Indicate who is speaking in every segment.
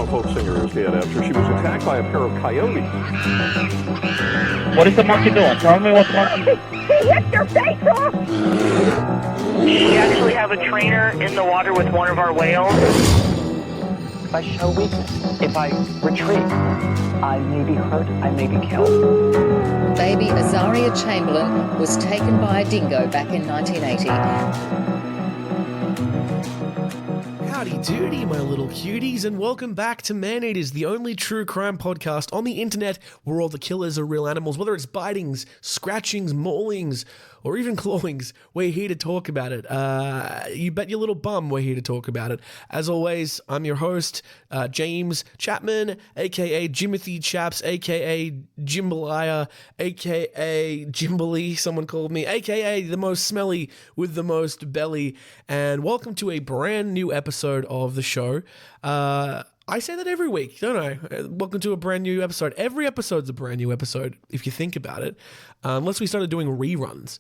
Speaker 1: Toronto folk singer is dead after she was attacked by a pair of coyotes.
Speaker 2: What is the monkey doing? Tell me what the monkey...
Speaker 3: He hit your face off!
Speaker 4: We actually have a trainer in the water with one of our whales.
Speaker 5: If I show weakness, if I retreat, I may be hurt, I may be killed.
Speaker 6: Baby Azaria Chamberlain was taken by a dingo back in 1980.
Speaker 7: Howdy doody, my little cuties, and welcome back to Man-Eaters, the only true crime podcast on the internet where all the killers are real animals. Whether it's bitings, scratchings, maulings, or even clawings, we're here to talk about it. You bet your little bum we're here to talk about it. As always, I'm your host, James Chapman, a.k.a. Jimothy Chaps, a.k.a. Jimbalaya, a.k.a. Jimbalee, someone called me, a.k.a. the most smelly with the most belly, and welcome to a brand new episode of the show. I say that every week, don't I? Welcome to a brand new episode. Every episode's a brand new episode, if you think about it. Unless we started doing reruns.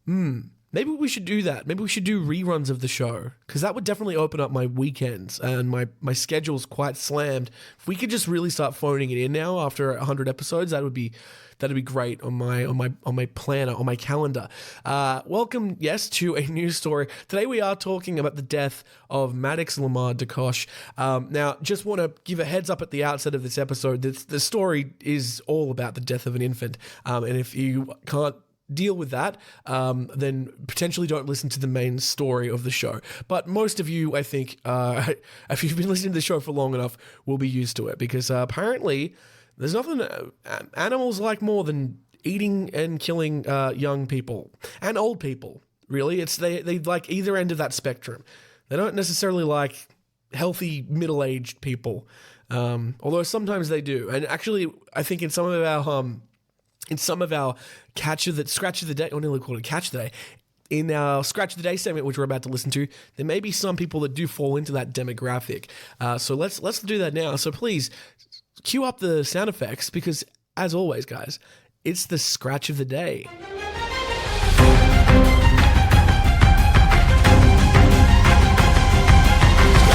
Speaker 7: Maybe we should do that. Maybe we should do reruns of the show, because that would definitely open up my weekends, and my schedule's quite slammed. If we could just really start phoning it in now after 100 episodes, that'd be great on my planner, on my calendar. Welcome, yes, to a news story. Today we are talking about the death of Maddox Derkosh. Now, just want to give a heads up at the outset of this episode. The story is all about the death of an infant, and if you can't deal with that, then potentially don't listen to the main story of the show. But most of you, I think, if you've been listening to the show for long enough, will be used to it, because apparently there's nothing animals like more than eating and killing young people and old people. Really, it's they like either end of that spectrum. They don't necessarily like healthy middle-aged people, although sometimes they do. And actually, I think in some of our scratch of the day, or nearly called it catch of the day, in our Scratch of the Day segment, which we're about to listen to, there may be some people that do fall into that demographic. So let's do that now. So please cue up the sound effects, because as always, guys, it's the Scratch of the Day. Scratch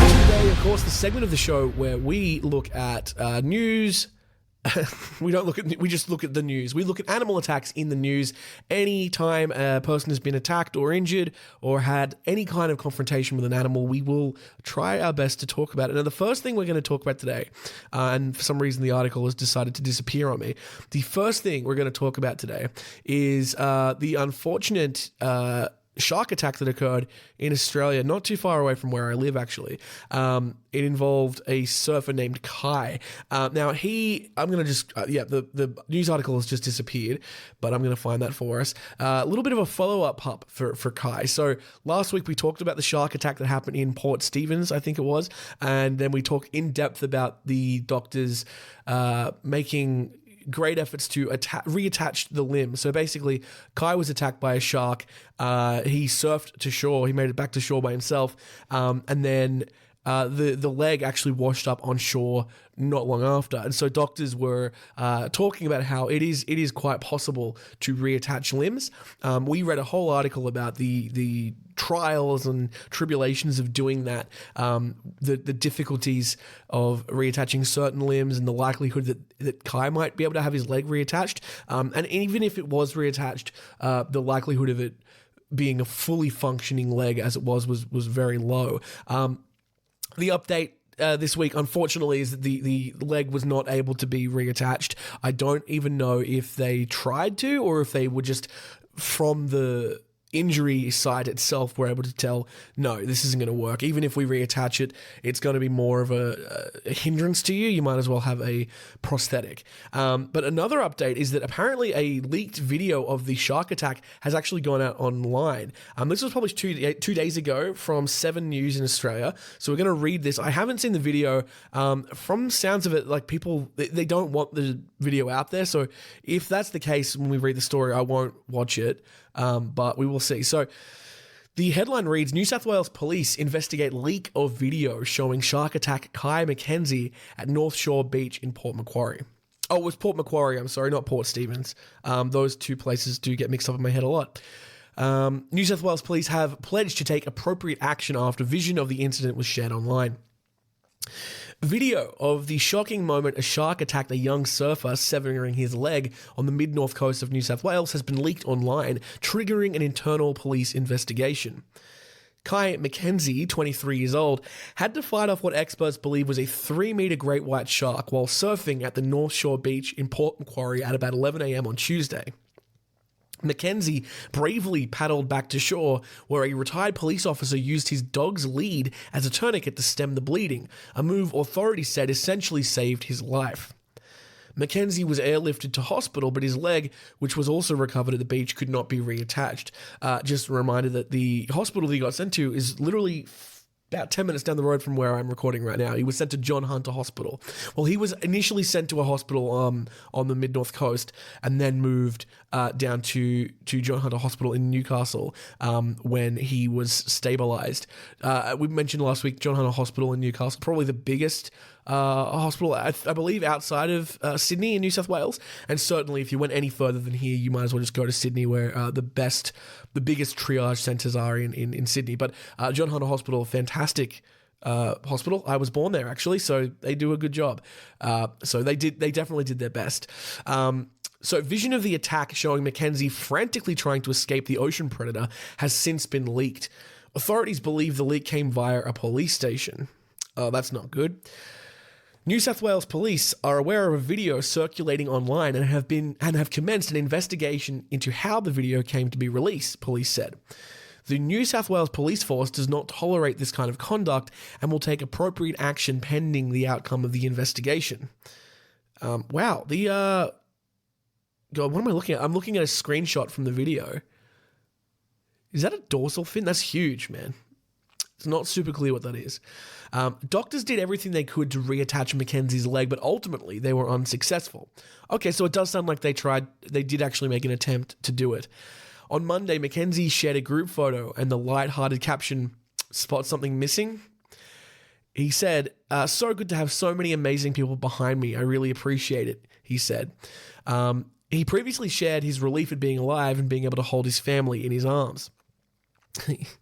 Speaker 7: of the Day, of course, the segment of the show where we look at news. We just look at the news. We look at animal attacks in the news. Anytime a person has been attacked or injured or had any kind of confrontation with an animal, we will try our best to talk about it. Now, the first thing we're going to talk about today, and for some reason the article has decided to disappear on me, the first thing we're going to talk about today is the unfortunate shark attack that occurred in Australia, not too far away from where I live, actually. It involved a surfer named Kai. Now, the news article has just disappeared, but I'm going to find that for us. A little bit of a follow-up pup for Kai. So last week we talked about the shark attack that happened in Port Stephens, I think it was, and then we talked in depth about the doctors making great efforts to reattach the limb. So basically, Kai was attacked by a shark. He surfed to shore. He made it back to shore by himself. And then the leg actually washed up on shore not long after. And so doctors were talking about how it is quite possible to reattach limbs. We read a whole article about the trials and tribulations of doing that, the difficulties of reattaching certain limbs, and the likelihood that Kai might be able to have his leg reattached. And even if it was reattached, the likelihood of it being a fully functioning leg as it was very low. The update this week, unfortunately, is that the leg was not able to be reattached. I don't even know if they tried to, or if they were just from the injury site itself were able to tell, no, this isn't going to work. Even if we reattach it, it's going to be more of a hindrance to you. You might as well have a prosthetic. But another update is that apparently a leaked video of the shark attack has actually gone out online. This was published two days ago from 7 News in Australia. So we're going to read this. I haven't seen the video. From sounds of it, like people, they don't want the video out there. So if that's the case, when we read the story, I won't watch it. But we will see. So the headline reads, New South Wales police investigate leak of video showing shark attack Kai Mackenzie at North Shore Beach in Port Macquarie. Oh, it was Port Macquarie, I'm sorry, not Port Stephens. Those two places do get mixed up in my head a lot. New South Wales police have pledged to take appropriate action after vision of the incident was shared online. Video of the shocking moment a shark attacked a young surfer, severing his leg on the mid-north coast of New South Wales, has been leaked online, triggering an internal police investigation. Kai McKenzie, 23 years old, had to fight off what experts believe was a 3-meter great white shark while surfing at the North Shore Beach in Port Macquarie at about 11 a.m. on Tuesday. Mackenzie bravely paddled back to shore, where a retired police officer used his dog's lead as a tourniquet to stem the bleeding, a move authorities said essentially saved his life. Mackenzie was airlifted to hospital, but his leg, which was also recovered at the beach, could not be reattached. Just a reminder that the hospital that he got sent to is literally about 10 minutes down the road from where I'm recording right now. He was sent to John Hunter Hospital. Well, he was initially sent to a hospital on the mid-north coast and then moved down to John Hunter Hospital in Newcastle when he was stabilised. We mentioned last week John Hunter Hospital in Newcastle, probably the biggest hospital, I believe, outside of Sydney in New South Wales. And certainly if you went any further than here, you might as well just go to Sydney, where the biggest triage centres are in Sydney. But John Hunter Hospital, fantastic hospital. I was born there, actually, so they do a good job. So they definitely did their best. So vision of the attack showing Mackenzie frantically trying to escape the ocean predator has since been leaked. Authorities believe the leak came via a police station. That's not good. New South Wales police are aware of a video circulating online and have commenced an investigation into how the video came to be released, police said. The New South Wales Police Force does not tolerate this kind of conduct and will take appropriate action pending the outcome of the investigation. Wow. God, what am I looking at? I'm looking at a screenshot from the video. Is that a dorsal fin? That's huge, man. It's not super clear what that is. Doctors did everything they could to reattach Mackenzie's leg, but ultimately they were unsuccessful. Okay, so it does sound like they did actually make an attempt to do it. On Monday, Mackenzie shared a group photo and the light-hearted caption, "Spot something missing?" He said, "So good to have so many amazing people behind me. I really appreciate it," he said. He previously shared his relief at being alive and being able to hold his family in his arms.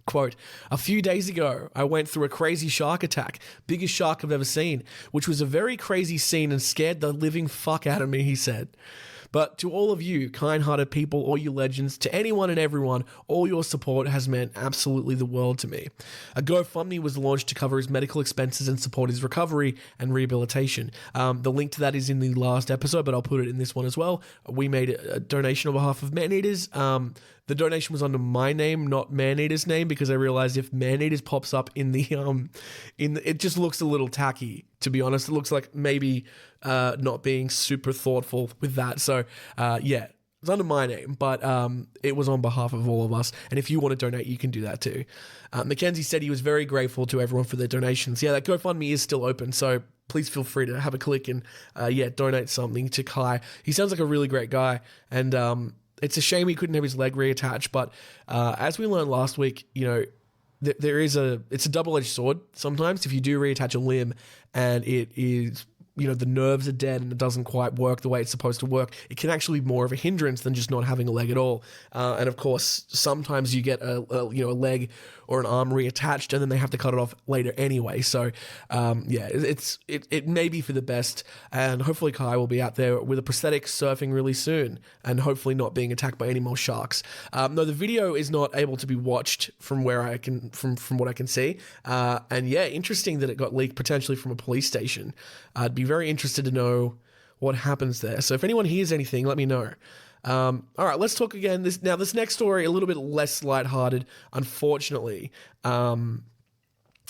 Speaker 7: Quote, "A few days ago, I went through a crazy shark attack, biggest shark I've ever seen, which was a very crazy scene and scared the living fuck out of me," he said. But to all of you, kind-hearted people, all you legends, to anyone and everyone, all your support has meant absolutely the world to me. A GoFundMe was launched to cover his medical expenses and support his recovery and rehabilitation. The link to that is in the last episode, but I'll put it in this one as well. We made a donation on behalf of Maneaters. The donation was under my name, not Maneater's name, because I realized if Maneaters pops up in the it just looks a little tacky, to be honest. It looks like maybe not being super thoughtful with that. So yeah, it's under my name, but it was on behalf of all of us. And if you want to donate, you can do that too. Mackenzie said he was very grateful to everyone for their donations. Yeah, that GoFundMe is still open, so please feel free to have a click and donate something to Kai. He sounds like a really great guy, and it's a shame he couldn't have his leg reattached, but as we learned last week, it's a double-edged sword sometimes. If you do reattach a limb and it is, the nerves are dead and it doesn't quite work the way it's supposed to work, it can actually be more of a hindrance than just not having a leg at all. And of course, sometimes you get a leg or an arm reattached and then they have to cut it off later anyway. So it may be for the best, and hopefully Kai will be out there with a prosthetic surfing really soon and hopefully not being attacked by any more sharks. No, the video is not able to be watched from what I can see. And yeah, interesting that it got leaked potentially from a police station. I'd be very interested to know what happens there. So if anyone hears anything, let me know. All right, let's talk again. This next story, a little bit less lighthearted, unfortunately.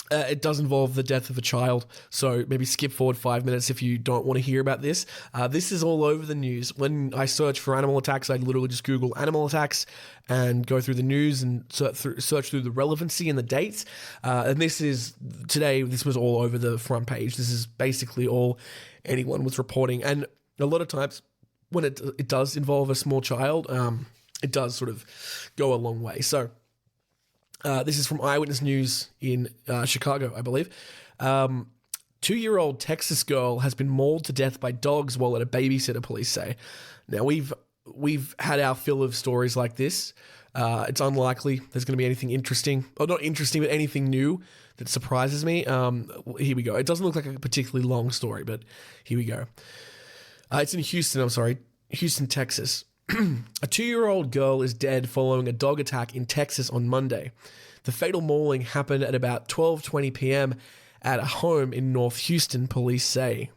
Speaker 7: It does involve the death of a child, so maybe skip forward 5 minutes if you don't want to hear about this. This is all over the news. When I search for animal attacks, I literally just Google animal attacks and go through the news and search through the relevancy and the dates. And this was all over the front page. This is basically all anyone was reporting. And a lot of times when it does involve a small child, it does sort of go a long way. So this is from Eyewitness News in Chicago, I believe. 2-year-old Texas girl has been mauled to death by dogs while at a babysitter, police say. Now, we've had our fill of stories like this. It's unlikely there's going to be anything interesting, or not interesting, but anything new that surprises me. Here we go. It doesn't look like a particularly long story, but here we go. It's in Houston, Texas. A 2-year-old girl is dead following a dog attack in Texas on Monday. The fatal mauling happened at about 12:20 p.m. at a home in North Houston, police say.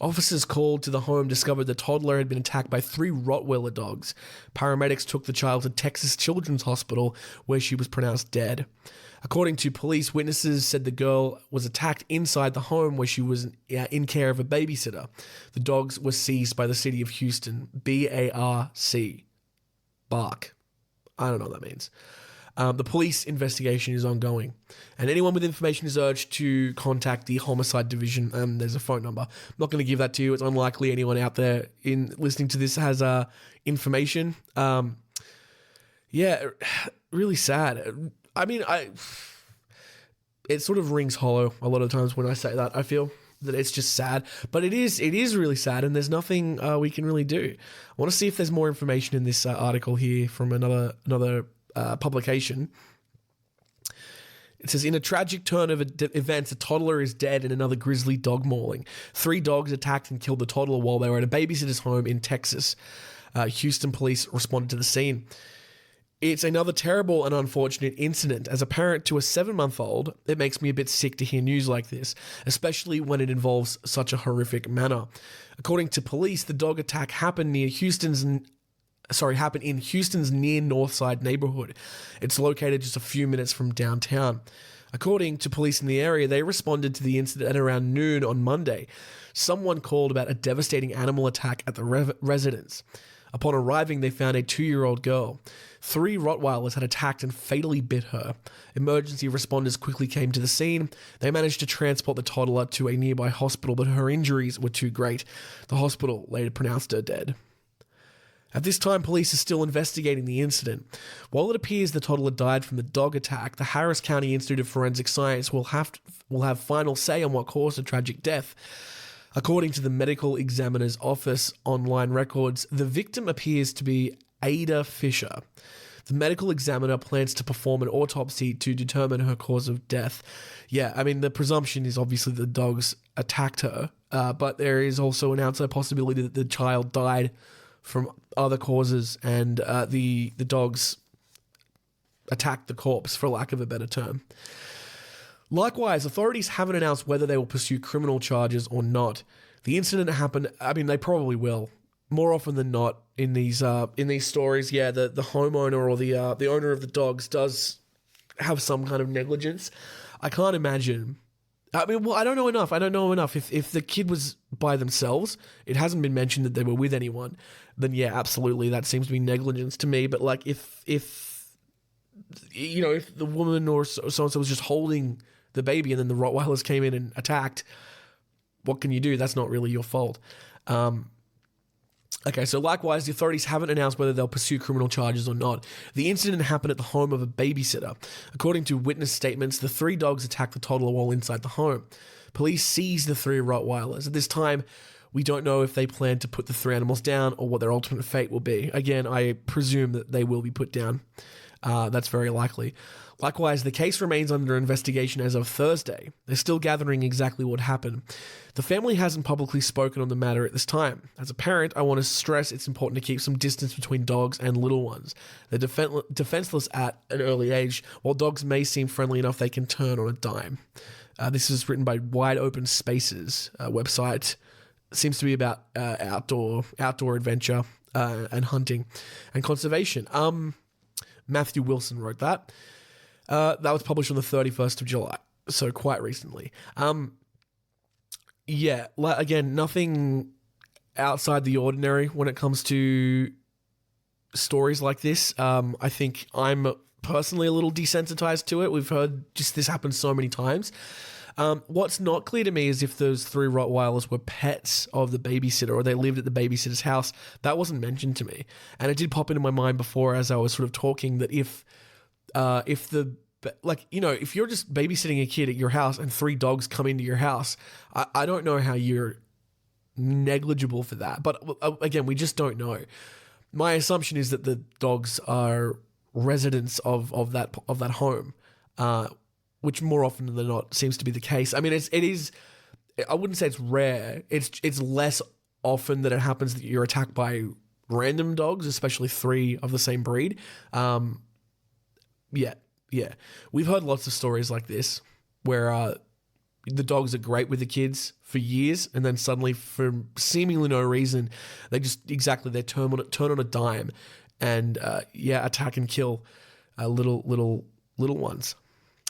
Speaker 7: Officers called to the home discovered the toddler had been attacked by 3 Rottweiler dogs. Paramedics took the child to Texas Children's Hospital, where she was pronounced dead. According to police, witnesses said the girl was attacked inside the home where she was in care of a babysitter. The dogs were seized by the city of Houston. B-A-R-C. Bark. I don't know what that means. The police investigation is ongoing, and anyone with information is urged to contact the homicide division. There's a phone number. I'm not going to give that to you. It's unlikely anyone out there in listening to this has information. Yeah, really sad. I mean, it sort of rings hollow a lot of times when I say that. I feel that it's just sad, but it is really sad, and there's nothing we can really do. I want to see if there's more information in this article here from another publication. It says, in a tragic turn of events, a toddler is dead in another grisly dog mauling. 3 dogs attacked and killed the toddler while they were at a babysitter's home in Texas. Houston police responded to the scene. It's another terrible and unfortunate incident. As a parent to a 7-month-old, it makes me a bit sick to hear news like this, especially when it involves such a horrific manner. According to police, the dog attack happened in Houston's near Northside neighborhood. It's located just a few minutes from downtown. According to police in the area, they responded to the incident at around noon on Monday. Someone called about a devastating animal attack at the residence. Upon arriving, they found a 2-year-old girl. 3 Rottweilers had attacked and fatally bit her. Emergency responders quickly came to the scene. They managed to transport the toddler to a nearby hospital, but her injuries were too great. The hospital later pronounced her dead. At this time, police are still investigating the incident. While it appears the toddler died from the dog attack, the Harris County Institute of Forensic Science will have final say on what caused the tragic death. According to the medical examiner's office online records, the victim appears to be Ada Fisher. The medical examiner plans to perform an autopsy to determine her cause of death. Yeah, I mean, the presumption is obviously the dogs attacked her, but there is also an outside possibility that the child died from other causes and the dogs attacked the corpse, for lack of a better term. Likewise, authorities haven't announced whether they will pursue criminal charges or not. The incident happened, I mean, they probably will. More often than not in these stories, yeah, the homeowner or the owner of the dogs does have some kind of negligence. I can't imagine. I mean, well, I don't know enough. If the kid was by themselves, it hasn't been mentioned that they were with anyone, then yeah, absolutely, that seems to be negligence to me. But like, if the woman or so-and-so was just holding the baby and then the Rottweilers came in and attacked, what can you do? That's not really your fault. Okay, so likewise, the authorities haven't announced whether they'll pursue criminal charges or not. The incident happened at the home of a babysitter. According to witness statements, the 3 dogs attacked the toddler while inside the home. Police seized the 3 Rottweilers. At this time, we don't know if they plan to put the 3 animals down or what their ultimate fate will be. Again, I presume that they will be put down. That's very likely. Likewise, the case remains under investigation as of Thursday. They're still gathering exactly what happened. The family hasn't publicly spoken on the matter at this time. As a parent, I want to stress it's important to keep some distance between dogs and little ones. They're defenseless at an early age. While dogs may seem friendly enough, they can turn on a dime. This is written by Wide Open Spaces website. It seems to be about outdoor adventure and hunting and conservation. Matthew Wilson wrote that. That was published on the 31st of July, so quite recently. Yeah, again, nothing outside the ordinary when it comes to stories like this. I think I'm personally a little desensitized to it. We've heard just this happen so many times. What's not clear to me is if those 3 Rottweilers were pets of the babysitter or they lived at the babysitter's house. That wasn't mentioned to me. And it did pop into my mind before as I was sort of talking that if you're just babysitting a kid at your house and 3 dogs come into your house, I don't know how you're negligible for that. But again, we just don't know. My assumption is that the dogs are residents of that home, which more often than not seems to be the case. I mean, it is. I wouldn't say it's rare. It's less often that it happens that you're attacked by random dogs, especially 3 of the same breed. Yeah. We've heard lots of stories like this where the dogs are great with the kids for years, and then suddenly, for seemingly no reason, they turn on a dime and attack and kill little ones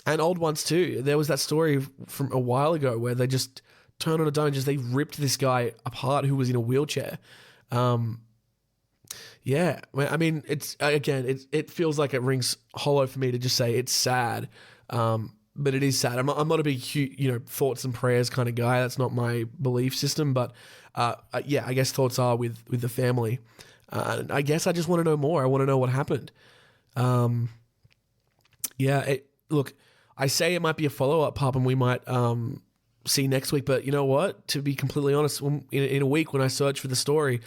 Speaker 7: and old ones too. There was that story from a while ago where they just turned on a dime, they ripped this guy apart who was in a wheelchair. Yeah, I mean, it feels like it rings hollow for me to just say it's sad, but it is sad. I'm not a big, thoughts and prayers kind of guy. That's not my belief system, but I guess thoughts are with the family. I guess I just want to know more. I want to know what happened. Look, I say it might be a follow-up, Pup, and we might see next week, but you know what? To be completely honest, in a week when I search for the story,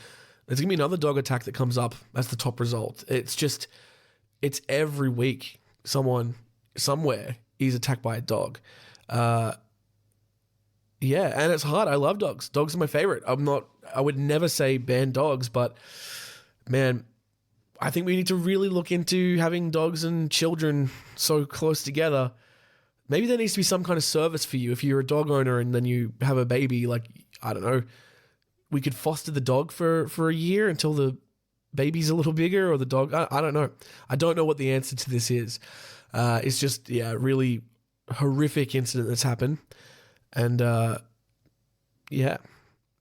Speaker 7: there's going to be another dog attack that comes up as the top result. It's every week someone somewhere is attacked by a dog. And it's hard. I love dogs. Dogs are my favorite. I would never say ban dogs, but man, I think we need to really look into having dogs and children so close together. Maybe there needs to be some kind of service for you if you're a dog owner and then you have a baby. Like, I don't know, we could foster the dog for a year until the baby's a little bigger, or the dog. I don't know. I don't know what the answer to this is. It's just, a really horrific incident that's happened. And,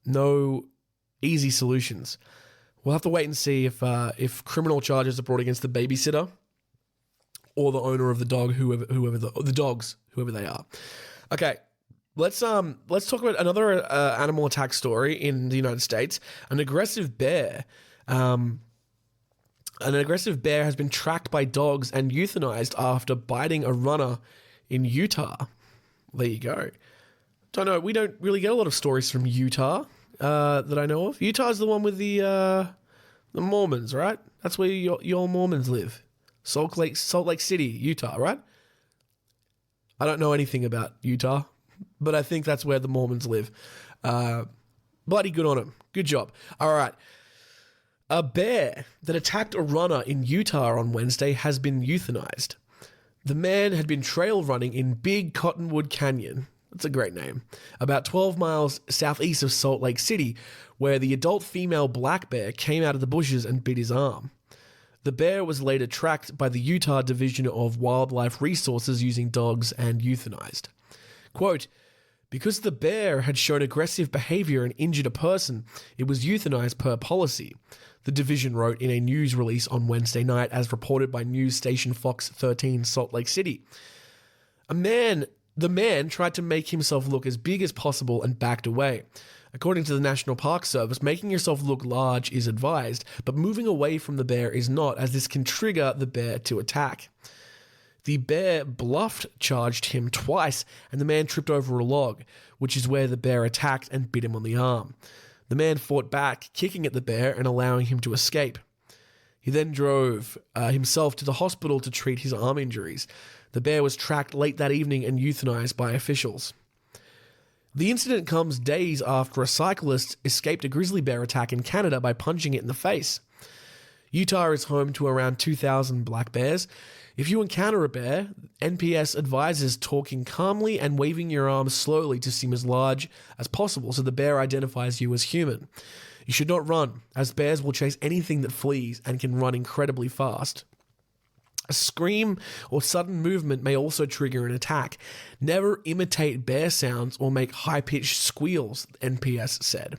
Speaker 7: no easy solutions. We'll have to wait and see if criminal charges are brought against the babysitter or the owner of the dog, whoever the dogs, whoever they are. Okay. Let's talk about another animal attack story in the United States. An aggressive bear has been tracked by dogs and euthanized after biting a runner in Utah. There you go. Don't know. We don't really get a lot of stories from Utah that I know of. Utah is the one with the Mormons, right? That's where your Mormons live. Salt Lake City, Utah, right? I don't know anything about Utah, but I think that's where the Mormons live. Bloody good on them. Good job. All right. A bear that attacked a runner in Utah on Wednesday has been euthanized. The man had been trail running in Big Cottonwood Canyon. That's a great name. About 12 miles southeast of Salt Lake City, where the adult female black bear came out of the bushes and bit his arm. The bear was later tracked by the Utah Division of Wildlife Resources using dogs and euthanized. Quote, because the bear had shown aggressive behavior and injured a person, it was euthanized per policy, the division wrote in a news release on Wednesday night, as reported by news station Fox 13 Salt Lake City. The man tried to make himself look as big as possible and backed away. According to the National Park Service, making yourself look large is advised, but moving away from the bear is not, as this can trigger the bear to attack. The bear charged him twice, and the man tripped over a log, which is where the bear attacked and bit him on the arm. The man fought back, kicking at the bear and allowing him to escape. He then drove himself to the hospital to treat his arm injuries. The bear was tracked late that evening and euthanized by officials. The incident comes days after a cyclist escaped a grizzly bear attack in Canada by punching it in the face. Utah is home to around 2,000 black bears. If you encounter a bear, NPS advises talking calmly and waving your arms slowly to seem as large as possible so the bear identifies you as human. You should not run, as bears will chase anything that flees and can run incredibly fast. A scream or sudden movement may also trigger an attack. Never imitate bear sounds or make high-pitched squeals, NPS said.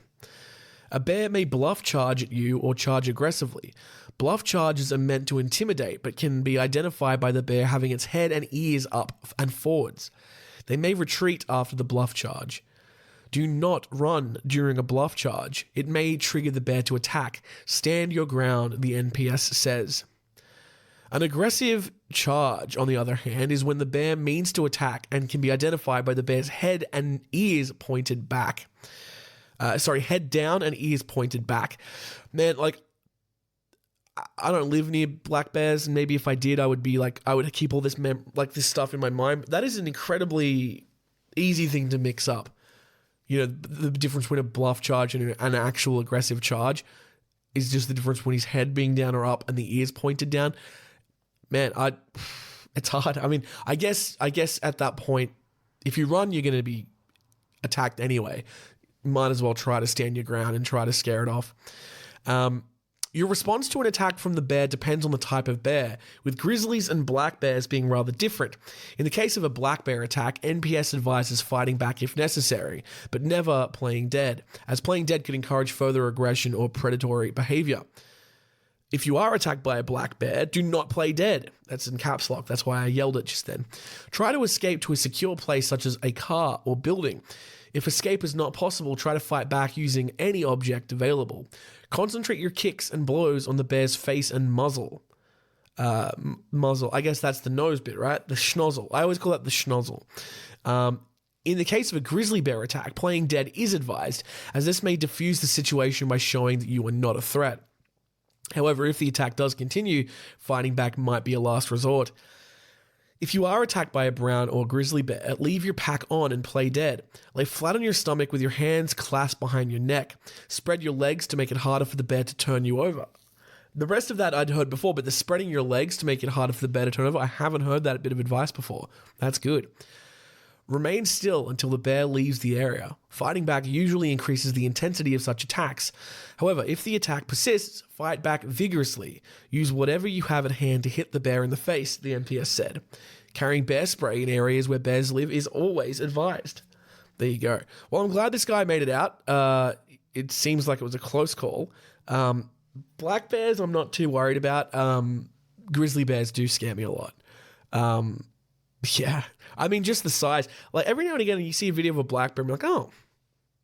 Speaker 7: A bear may bluff charge at you or charge aggressively. Bluff charges are meant to intimidate, but can be identified by the bear having its head and ears up and forwards. They may retreat after the bluff charge. Do not run during a bluff charge. It may trigger the bear to attack. Stand your ground, the NPS says. An aggressive charge, on the other hand, is when the bear means to attack and can be identified by the bear's head and ears pointed back. Head down and ears pointed back. Man, I don't live near black bears, and maybe if I did, I would keep all this this stuff in my mind. But that is an incredibly easy thing to mix up. You know, the difference between a bluff charge and an actual aggressive charge is just the difference between his head being down or up and the ears pointed down. Man, it's hard. I mean, I guess at that point, if you run, you're going to be attacked anyway. Might as well try to stand your ground and try to scare it off. Your response to an attack from the bear depends on the type of bear, with grizzlies and black bears being rather different. In the case of a black bear attack, NPS advises fighting back if necessary, but never playing dead, as playing dead could encourage further aggression or predatory behavior. If you are attacked by a black bear, do not play dead. That's in caps lock, that's why I yelled it just then. Try to escape to a secure place such as a car or building. If escape is not possible, try to fight back using any object available. Concentrate your kicks and blows on the bear's face and muzzle. Muzzle, I guess that's the nose bit, right? The schnozzle. I always call that the schnozzle. In the case of a grizzly bear attack, playing dead is advised, as this may diffuse the situation by showing that you are not a threat. However, if the attack does continue, fighting back might be a last resort. If you are attacked by a brown or grizzly bear, leave your pack on and play dead. Lay flat on your stomach with your hands clasped behind your neck. Spread your legs to make it harder for the bear to turn you over. The rest of that I'd heard before, but the spreading your legs to make it harder for the bear to turn over, I haven't heard that bit of advice before. That's good. Remain still until the bear leaves the area. Fighting back usually increases the intensity of such attacks. However, if the attack persists, fight back vigorously. Use whatever you have at hand to hit the bear in the face, the NPS said. Carrying bear spray in areas where bears live is always advised. There you go. Well, I'm glad this guy made it out. It seems like it was a close call. Black bears, I'm not too worried about. Grizzly bears do scare me a lot. Yeah. I mean, just the size. Like, every now and again, you see a video of a black bear, and you're like, oh,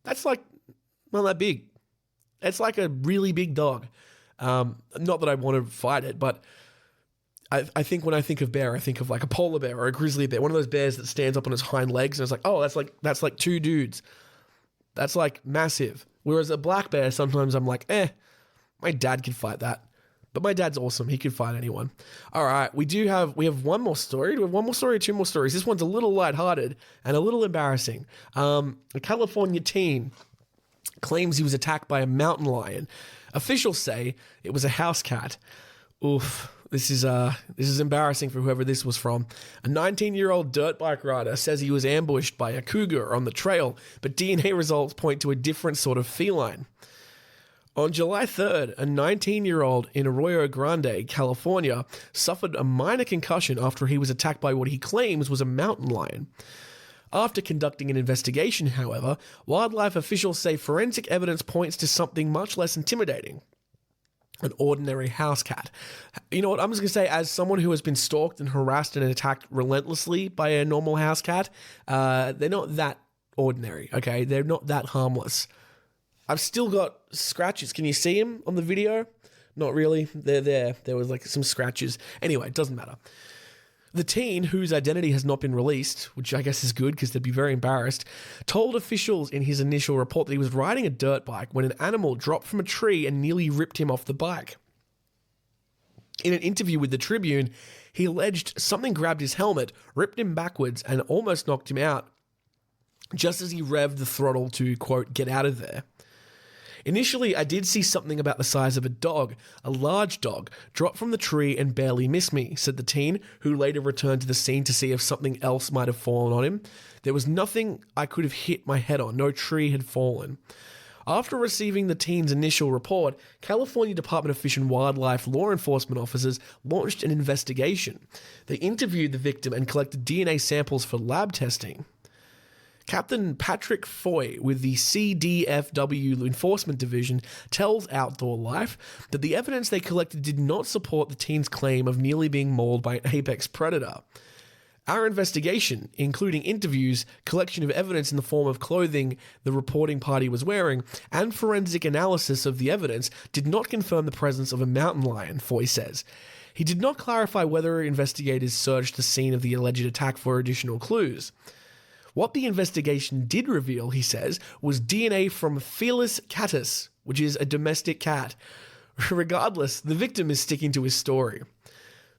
Speaker 7: that's like not that big. It's like a really big dog. Not that I want to fight it, but I think when I think of bear, I think of like a polar bear or a grizzly bear, one of those bears that stands up on its hind legs, and it's like, oh, that's like two dudes. That's like massive. Whereas a black bear, sometimes I'm like, my dad could fight that. But my dad's awesome. He could fight anyone. All right, we have one more story. Do we have one more story or two more stories? This one's a little lighthearted and a little embarrassing. A California teen claims he was attacked by a mountain lion. Officials say it was a house cat. Oof. This is embarrassing for whoever this was from. A 19-year-old dirt bike rider says he was ambushed by a cougar on the trail, but DNA results point to a different sort of feline. On July 3rd, a 19-year-old in Arroyo Grande, California, suffered a minor concussion after he was attacked by what he claims was a mountain lion. After conducting an investigation, however, wildlife officials say forensic evidence points to something much less intimidating. An ordinary house cat. You know what, I'm just going to say, as someone who has been stalked and harassed and attacked relentlessly by a normal house cat, they're not that ordinary, okay? They're not that harmless. I've still got scratches. Can you see them on the video? Not really. They're there. There was like some scratches. Anyway, it doesn't matter. The teen, whose identity has not been released, which I guess is good because they'd be very embarrassed, told officials in his initial report that he was riding a dirt bike when an animal dropped from a tree and nearly ripped him off the bike. In an interview with the Tribune, he alleged something grabbed his helmet, ripped him backwards, and almost knocked him out, just as he revved the throttle to, quote, get out of there. Initially, I did see something about the size of a dog, a large dog, drop from the tree and barely miss me, said the teen, who later returned to the scene to see if something else might have fallen on him. There was nothing I could have hit my head on. No tree had fallen. After receiving the teen's initial report, California Department of Fish and Wildlife law enforcement officers launched an investigation. They interviewed the victim and collected DNA samples for lab testing. Captain Patrick Foy with the CDFW Enforcement Division tells Outdoor Life that the evidence they collected did not support the teen's claim of nearly being mauled by an apex predator. Our investigation, including interviews, collection of evidence in the form of clothing the reporting party was wearing, and forensic analysis of the evidence, did not confirm the presence of a mountain lion, Foy says. He did not clarify whether investigators searched the scene of the alleged attack for additional clues. What the investigation did reveal, he says, was DNA from Felis catus, which is a domestic cat. Regardless, the victim is sticking to his story.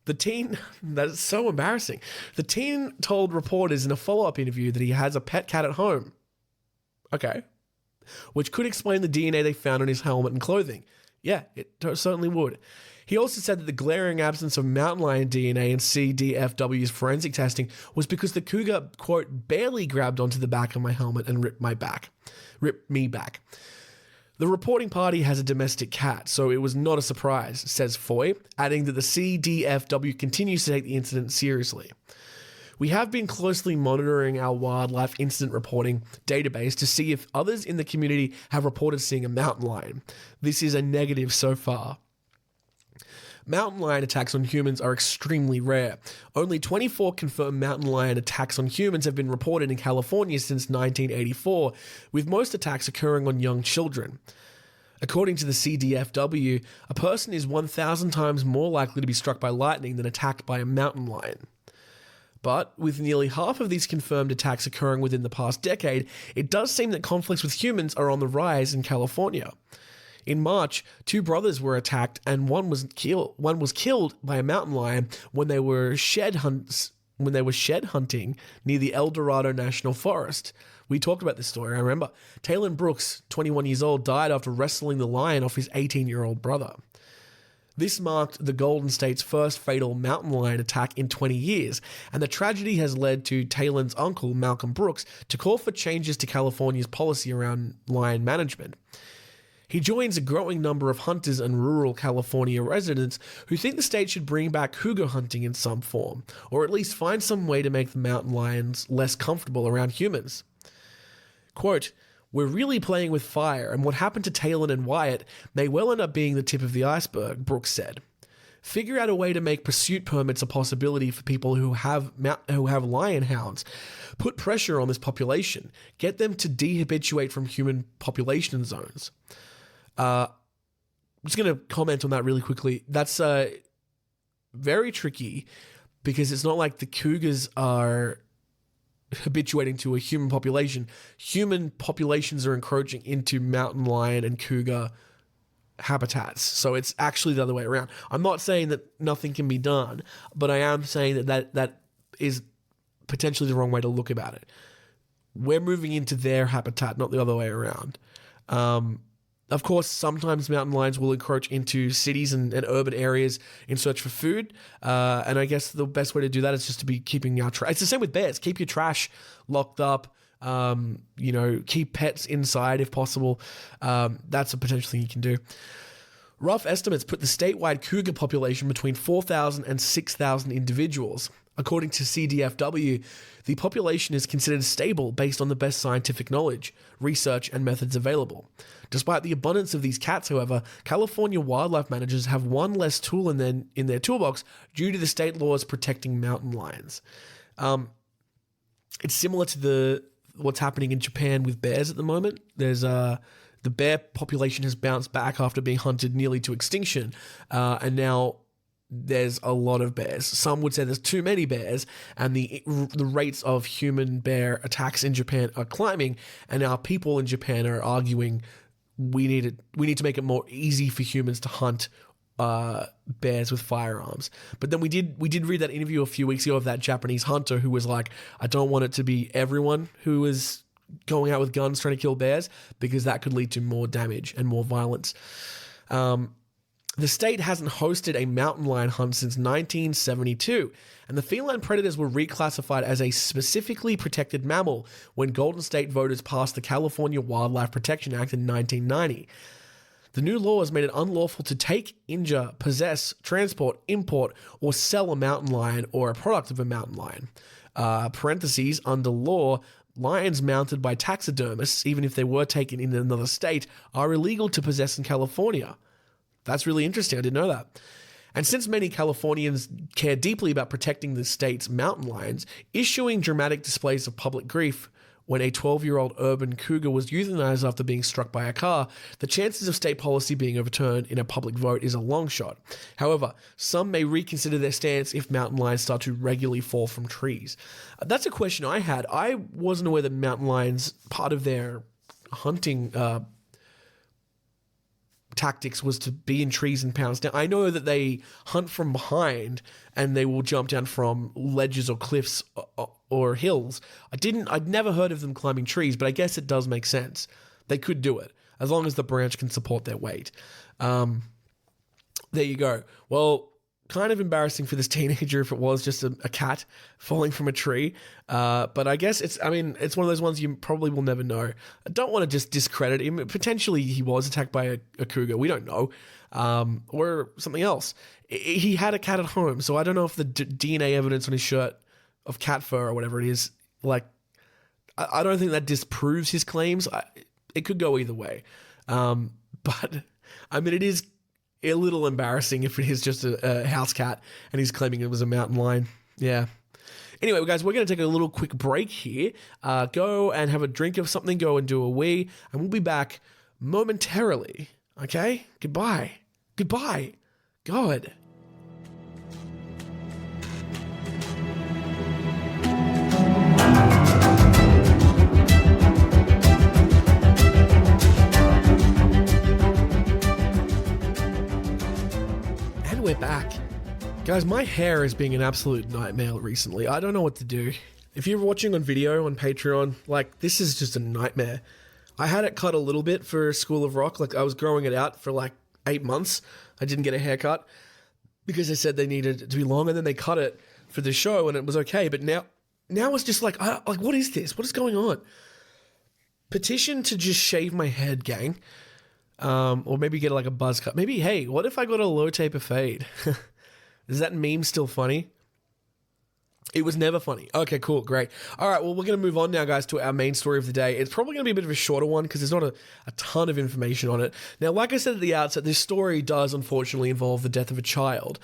Speaker 7: The teen, that is so embarrassing. The teen told reporters in a follow-up interview that he has a pet cat at home. Okay. Which could explain the DNA they found on his helmet and clothing. Yeah, it certainly would. He also said that the glaring absence of mountain lion DNA in CDFW's forensic testing was because the cougar, quote, barely grabbed onto the back of my helmet and ripped me back. The reporting party has a domestic cat, so it was not a surprise, says Foy, adding that the CDFW continues to take the incident seriously. We have been closely monitoring our wildlife incident reporting database to see if others in the community have reported seeing a mountain lion. This is a negative so far. Mountain lion attacks on humans are extremely rare. Only 24 confirmed mountain lion attacks on humans have been reported in California since 1984, with most attacks occurring on young children. According to the CDFW, a person is 1,000 times more likely to be struck by lightning than attacked by a mountain lion. But with nearly half of these confirmed attacks occurring within the past decade, it does seem that conflicts with humans are on the rise in California. In March, 2 brothers were attacked and one was killed by a mountain lion when they were shed hunting near the El Dorado National Forest. We talked about this story, I remember. Taylor Brooks, 21 years old, died after wrestling the lion off his 18-year-old brother. This marked the Golden State's first fatal mountain lion attack in 20 years, and the tragedy has led to Taylor's uncle, Malcolm Brooks, to call for changes to California's policy around lion management. He joins a growing number of hunters and rural California residents who think the state should bring back cougar hunting in some form, or at least find some way to make the mountain lions less comfortable around humans. Quote, "We're really playing with fire, and what happened to Taylor and Wyatt may well end up being the tip of the iceberg," Brooks said. "Figure out a way to make pursuit permits a possibility for people who have lion hounds. Put pressure on this population. Get them to dehabituate from human population zones." I'm just going to comment on that really quickly. That's very tricky because it's not like the cougars are habituating to a human population. Human populations are encroaching into mountain lion and cougar habitats. So it's actually the other way around. I'm not saying that nothing can be done, but I am saying that is potentially the wrong way to look about it. We're moving into their habitat, not the other way around. Of course, sometimes mountain lions will encroach into cities and urban areas in search for food. And I guess the best way to do that is just to be keeping our trash. It's the same with bears. Keep your trash locked up. Keep pets inside if possible. That's a potential thing you can do. Rough estimates put the statewide cougar population between 4,000 and 6,000 individuals. According to CDFW, the population is considered stable based on the best scientific knowledge, research, and methods available. Despite the abundance of these cats, however, California wildlife managers have one less tool in their toolbox due to the state laws protecting mountain lions. It's similar to what's happening in Japan with bears at the moment. There's the bear population has bounced back after being hunted nearly to extinction, and now there's a lot of bears. Some would say there's too many bears, and the rates of human bear attacks in Japan are climbing, and now people in Japan are arguing we need to make it more easy for humans to hunt bears with firearms. But then we did read that interview a few weeks ago of that Japanese hunter who was like, I don't want it to be everyone who is going out with guns trying to kill bears because that could lead to more damage and more violence. The state hasn't hosted a mountain lion hunt since 1972, and the feline predators were reclassified as a specifically protected mammal when Golden State voters passed the California Wildlife Protection Act in 1990. The new law has made it unlawful to take, injure, possess, transport, import, or sell a mountain lion or a product of a mountain lion. Under law, lions mounted by taxidermists, even if they were taken in another state, are illegal to possess in California. That's really interesting. I didn't know that. And since many Californians care deeply about protecting the state's mountain lions, issuing dramatic displays of public grief when a 12-year-old urban cougar was euthanized after being struck by a car, the chances of state policy being overturned in a public vote is a long shot. However, some may reconsider their stance if mountain lions start to regularly fall from trees. That's a question I had. I wasn't aware that mountain lions, part of their hunting tactics was to be in trees and pounce down. I know that they hunt from behind and they will jump down from ledges or cliffs or hills. I'd never heard of them climbing trees, but I guess it does make sense. They could do it as long as the branch can support their weight. There you go. Well, kind of embarrassing for this teenager if it was just a cat falling from a tree. But I guess it's one of those ones you probably will never know. I don't want to just discredit him. Potentially he was attacked by a cougar. We don't know. Or something else. He had a cat at home, so I don't know if the DNA evidence on his shirt of cat fur or whatever it is, like, I don't think that disproves his claims. It could go either way. But, I mean, it is a little embarrassing if it is just a house cat and he's claiming it was a mountain lion. Yeah. Anyway, guys, we're going to take a little quick break here. Go and have a drink of something, go and do a wee, and we'll be back momentarily. Okay? Goodbye. Goodbye. God. We're back. Guys, my hair is being an absolute nightmare recently. I don't know what to do. If you're watching on video on Patreon, like, this is just a nightmare. I had it cut a little bit for School of Rock. Like, I was growing it out for like 8 months. I didn't get a haircut because they said they needed it to be long, and then they cut it for the show and it was okay. But now it's just like, what is this? What is going on? Petition to just shave my head, gang. Or maybe get like a buzz cut. Maybe, hey, what if I got a low taper fade? Is that meme still funny? It was never funny. Okay, cool, great. All right, well, we're going to move on now, guys, to our main story of the day. It's probably going to be a bit of a shorter one because there's not a ton of information on it. Now, like I said at the outset, this story does unfortunately involve the death of a child.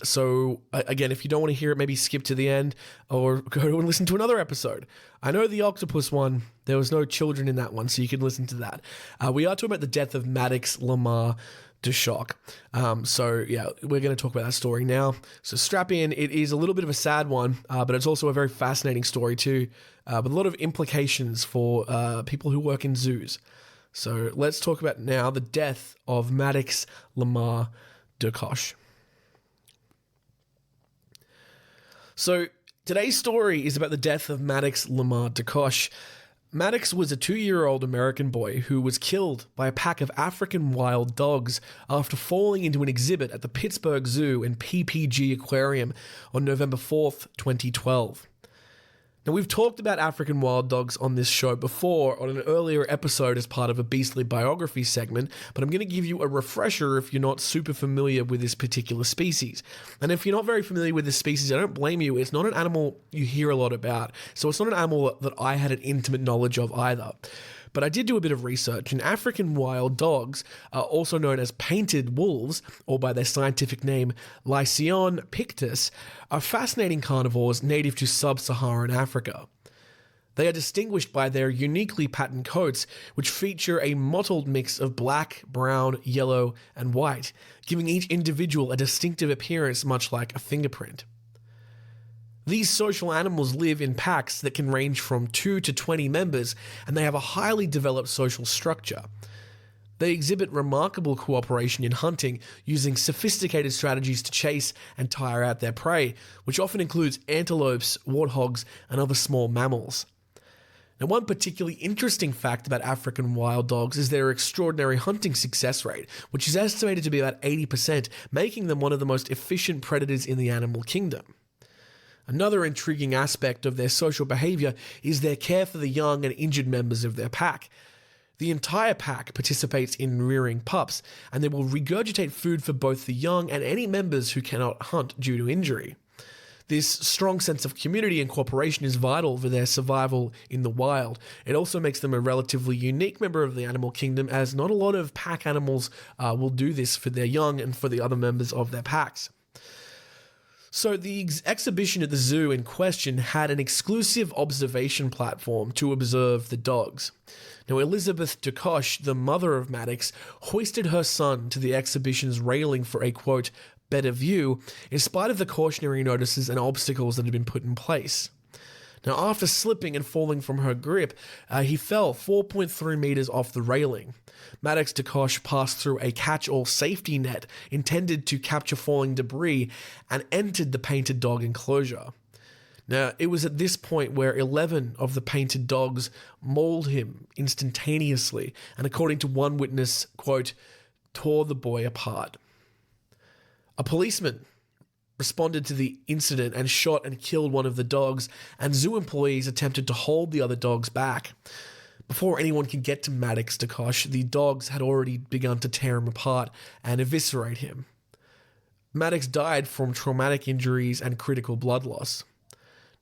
Speaker 7: So, again, if you don't want to hear it, maybe skip to the end or go and listen to another episode. I know the octopus one, there was no children in that one, so you can listen to that. We are talking about the death of Maddox Derkosh. So yeah, we're going to talk about that story now. So strap in. It is a little bit of a sad one, but it's also a very fascinating story too, with a lot of implications for people who work in zoos. So let's talk about now the death of Maddox Derkosh. So today's story is about the death of Maddox Derkosh. Maddox was a 2-year-old American boy who was killed by a pack of African wild dogs after falling into an exhibit at the Pittsburgh Zoo and PPG Aquarium on November 4th, 2012. Now, we've talked about African wild dogs on this show before on an earlier episode as part of a Beastly Biography segment, but I'm going to give you a refresher if you're not super familiar with this particular species. And if you're not very familiar with this species, I don't blame you. It's not an animal you hear a lot about, so it's not an animal that I had an intimate knowledge of either. But I did do a bit of research, and African wild dogs, also known as painted wolves, or by their scientific name Lycaon pictus, are fascinating carnivores native to sub-Saharan Africa. They are distinguished by their uniquely patterned coats, which feature a mottled mix of black, brown, yellow, and white, giving each individual a distinctive appearance much like a fingerprint. These social animals live in packs that can range from 2 to 20 members, and they have a highly developed social structure. They exhibit remarkable cooperation in hunting, using sophisticated strategies to chase and tire out their prey, which often includes antelopes, warthogs, and other small mammals. Now, one particularly interesting fact about African wild dogs is their extraordinary hunting success rate, which is estimated to be about 80%, making them one of the most efficient predators in the animal kingdom. Another intriguing aspect of their social behavior is their care for the young and injured members of their pack. The entire pack participates in rearing pups, and they will regurgitate food for both the young and any members who cannot hunt due to injury. This strong sense of community and cooperation is vital for their survival in the wild. It also makes them a relatively unique member of the animal kingdom, as not a lot of pack animals will do this for their young and for the other members of their packs. So the exhibition at the zoo in question had an exclusive observation platform to observe the dogs. Now, Elizabeth Derkosh, the mother of Maddox, hoisted her son to the exhibition's railing for a, quote, better view, in spite of the cautionary notices and obstacles that had been put in place. Now, after slipping and falling from her grip, he fell 4.3 meters off the railing. Maddox Derkosh passed through a catch-all safety net intended to capture falling debris and entered the painted dog enclosure. Now, it was at this point where 11 of the painted dogs mauled him instantaneously, and according to one witness, quote, tore the boy apart. A policeman responded to the incident and shot and killed one of the dogs, and zoo employees attempted to hold the other dogs back. Before anyone could get to Maddox Derkosh, the dogs had already begun to tear him apart and eviscerate him. Maddox died from traumatic injuries and critical blood loss.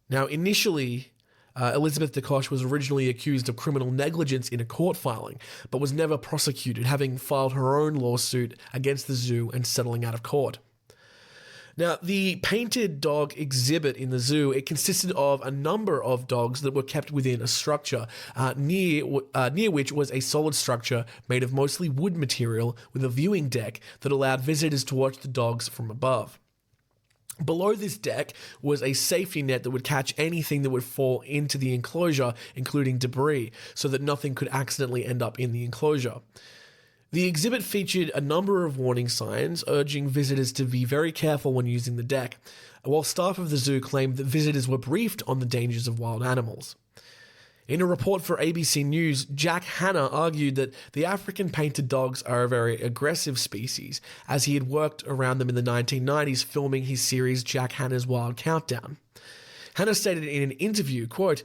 Speaker 7: Now, initially, Elizabeth Derkosh was originally accused of criminal negligence in a court filing, but was never prosecuted, having filed her own lawsuit against the zoo and settling out of court. Now, the painted dog exhibit in the zoo, it consisted of a number of dogs that were kept within a structure, near which was a solid structure made of mostly wood material with a viewing deck that allowed visitors to watch the dogs from above. Below this deck was a safety net that would catch anything that would fall into the enclosure, including debris, so that nothing could accidentally end up in the enclosure. The exhibit featured a number of warning signs urging visitors to be very careful when using the deck, while staff of the zoo claimed that visitors were briefed on the dangers of wild animals. In a report for ABC News, Jack Hanna argued that the African painted dogs are a very aggressive species, as he had worked around them in the 1990s filming his series Jack Hanna's Wild Countdown. Hanna stated in an interview, quote,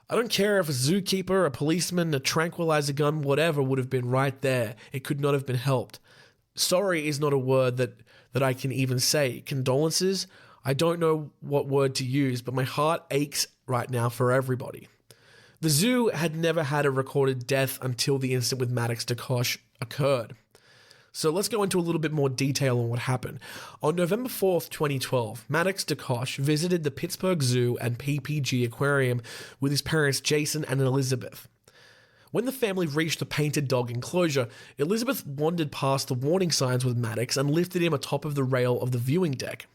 Speaker 7: I don't care if a zookeeper, a policeman, a tranquilizer gun, whatever would have been right there. It could not have been helped. Sorry is not a word that I can even say. Condolences? I don't know what word to use, but my heart aches right now for everybody. The zoo had never had a recorded death until the incident with Maddox Derkosh occurred. So let's go into a little bit more detail on what happened. On November 4th, 2012, Maddox Derkosh visited the Pittsburgh Zoo and PPG Aquarium with his parents Jason and Elizabeth. When the family reached the painted dog enclosure, Elizabeth wandered past the warning signs with Maddox and lifted him atop of the rail of the viewing deck.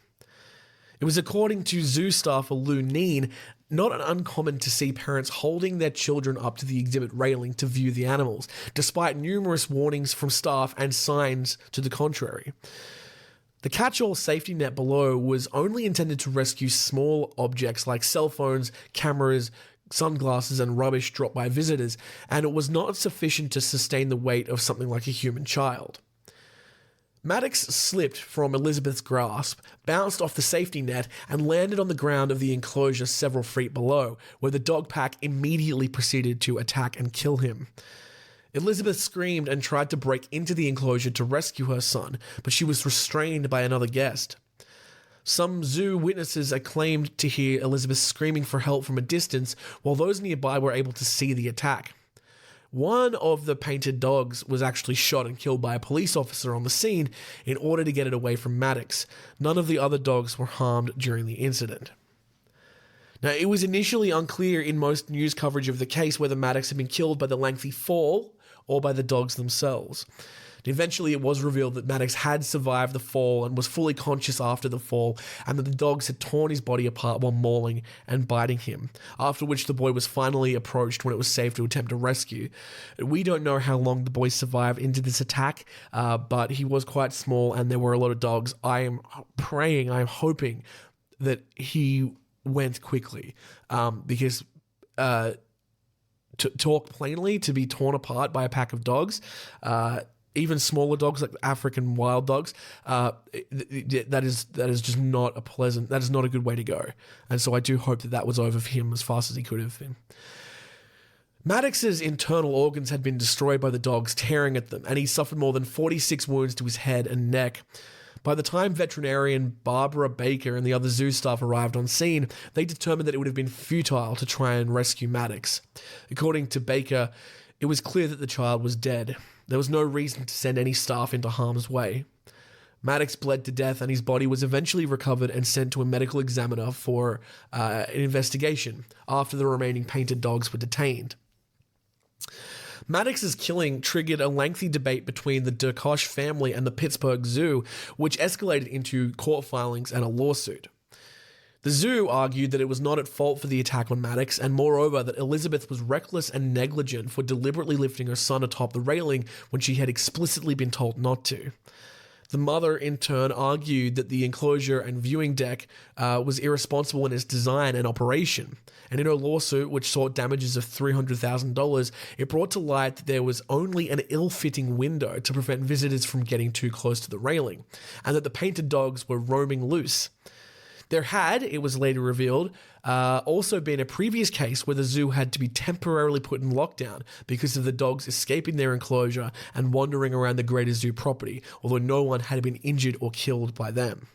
Speaker 7: It was, according to zoo staffer Lou Neen, not uncommon to see parents holding their children up to the exhibit railing to view the animals, despite numerous warnings from staff and signs to the contrary. The catch-all safety net below was only intended to rescue small objects like cell phones, cameras, sunglasses, and rubbish dropped by visitors, and it was not sufficient to sustain the weight of something like a human child. Maddox slipped from Elizabeth's grasp, bounced off the safety net, and landed on the ground of the enclosure several feet below, where the dog pack immediately proceeded to attack and kill him. Elizabeth screamed and tried to break into the enclosure to rescue her son, but she was restrained by another guest. Some zoo witnesses claimed to hear Elizabeth screaming for help from a distance, while those nearby were able to see the attack. One of the painted dogs was actually shot and killed by a police officer on the scene in order to get it away from Maddox. None of the other dogs were harmed during the incident. Now, it was initially unclear in most news coverage of the case whether Maddox had been killed by the lengthy fall or by the dogs themselves. Eventually, it was revealed that Maddox had survived the fall and was fully conscious after the fall, and that the dogs had torn his body apart while mauling and biting him, after which the boy was finally approached when it was safe to attempt a rescue. We don't know how long the boy survived into this attack, but he was quite small and there were a lot of dogs. I am hoping that he went quickly, because to talk plainly, to be torn apart by a pack of dogs, even smaller dogs like African wild dogs, that is just not that is not a good way to go. And so I do hope that was over for him as fast as he could have been. Maddox's internal organs had been destroyed by the dogs tearing at them, and he suffered more than 46 wounds to his head and neck. By the time veterinarian Barbara Baker and the other zoo staff arrived on scene, they determined that it would have been futile to try and rescue Maddox. According to Baker, it was clear that the child was dead. There was no reason to send any staff into harm's way. Maddox bled to death, and his body was eventually recovered and sent to a medical examiner for an investigation after the remaining painted dogs were detained. Maddox's killing triggered a lengthy debate between the Derkosh family and the Pittsburgh Zoo, which escalated into court filings and a lawsuit. The zoo argued that it was not at fault for the attack on Maddox, and moreover that Elizabeth was reckless and negligent for deliberately lifting her son atop the railing when she had explicitly been told not to. The mother, in turn, argued that the enclosure and viewing deck was irresponsible in its design and operation. And in her lawsuit, which sought damages of $300,000, it brought to light that there was only an ill-fitting window to prevent visitors from getting too close to the railing, and that the painted dogs were roaming loose. There had, it was later revealed, also been a previous case where the zoo had to be temporarily put in lockdown because of the dogs escaping their enclosure and wandering around the greater zoo property, although no one had been injured or killed by them.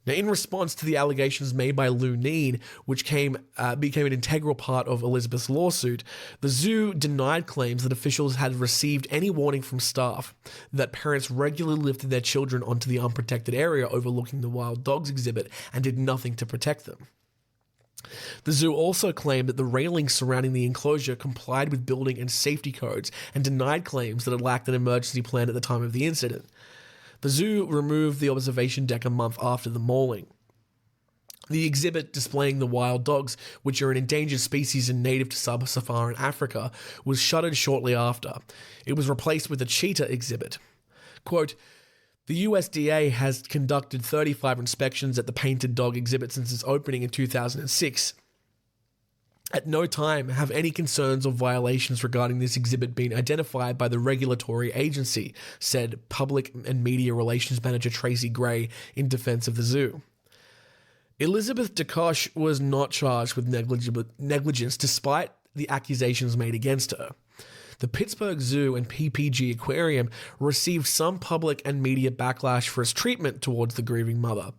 Speaker 7: Now, in response to the allegations made by Lou Need, which became an integral part of Elizabeth's lawsuit, the zoo denied claims that officials had received any warning from staff that parents regularly lifted their children onto the unprotected area overlooking the wild dogs exhibit and did nothing to protect them. The zoo also claimed that the railings surrounding the enclosure complied with building and safety codes and denied claims that it lacked an emergency plan at the time of the incident. The zoo removed the observation deck a month after the mauling. The exhibit displaying the wild dogs, which are an endangered species and native to sub-Saharan Africa, was shuttered shortly after. It was replaced with a cheetah exhibit. Quote, the USDA has conducted 35 inspections at the painted dog exhibit since its opening in 2006. At no time have any concerns or violations regarding this exhibit been identified by the regulatory agency, said Public and Media Relations Manager Tracy Gray in defense of the zoo. Elizabeth Derkosh was not charged with negligence despite the accusations made against her. The Pittsburgh Zoo and PPG Aquarium received some public and media backlash for its treatment towards the grieving mother.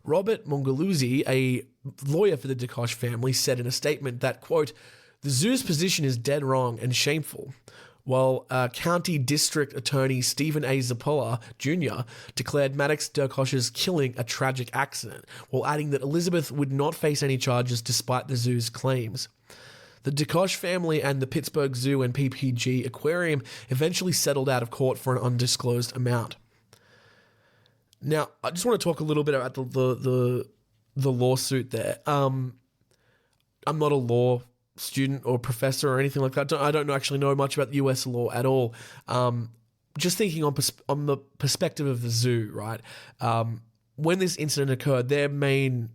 Speaker 7: Robert Mongaluzzi, a lawyer for the Derkosh family, said in a statement that, quote, the zoo's position is dead wrong and shameful, while County District Attorney Stephen A. Zappola Jr. declared Maddox Derkosh's killing a tragic accident, while adding that Elizabeth would not face any charges despite the zoo's claims. The Derkosh family and the Pittsburgh Zoo and PPG Aquarium eventually settled out of court for an undisclosed amount. Now, I just want to talk a little bit about the lawsuit there. I'm not a law student or professor or anything like that. I don't actually know much about US law at all. Just thinking on the perspective of the zoo, right? When this incident occurred, their main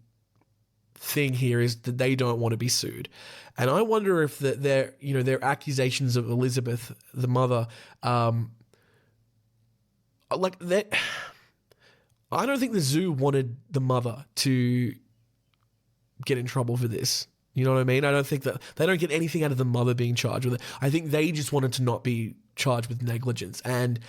Speaker 7: thing here is that they don't want to be sued. And I wonder if their accusations of Elizabeth, the mother, I don't think the zoo wanted the mother to get in trouble for this. You know what I mean? I don't think that they don't get anything out of the mother being charged with it. I think they just wanted to not be charged with negligence. And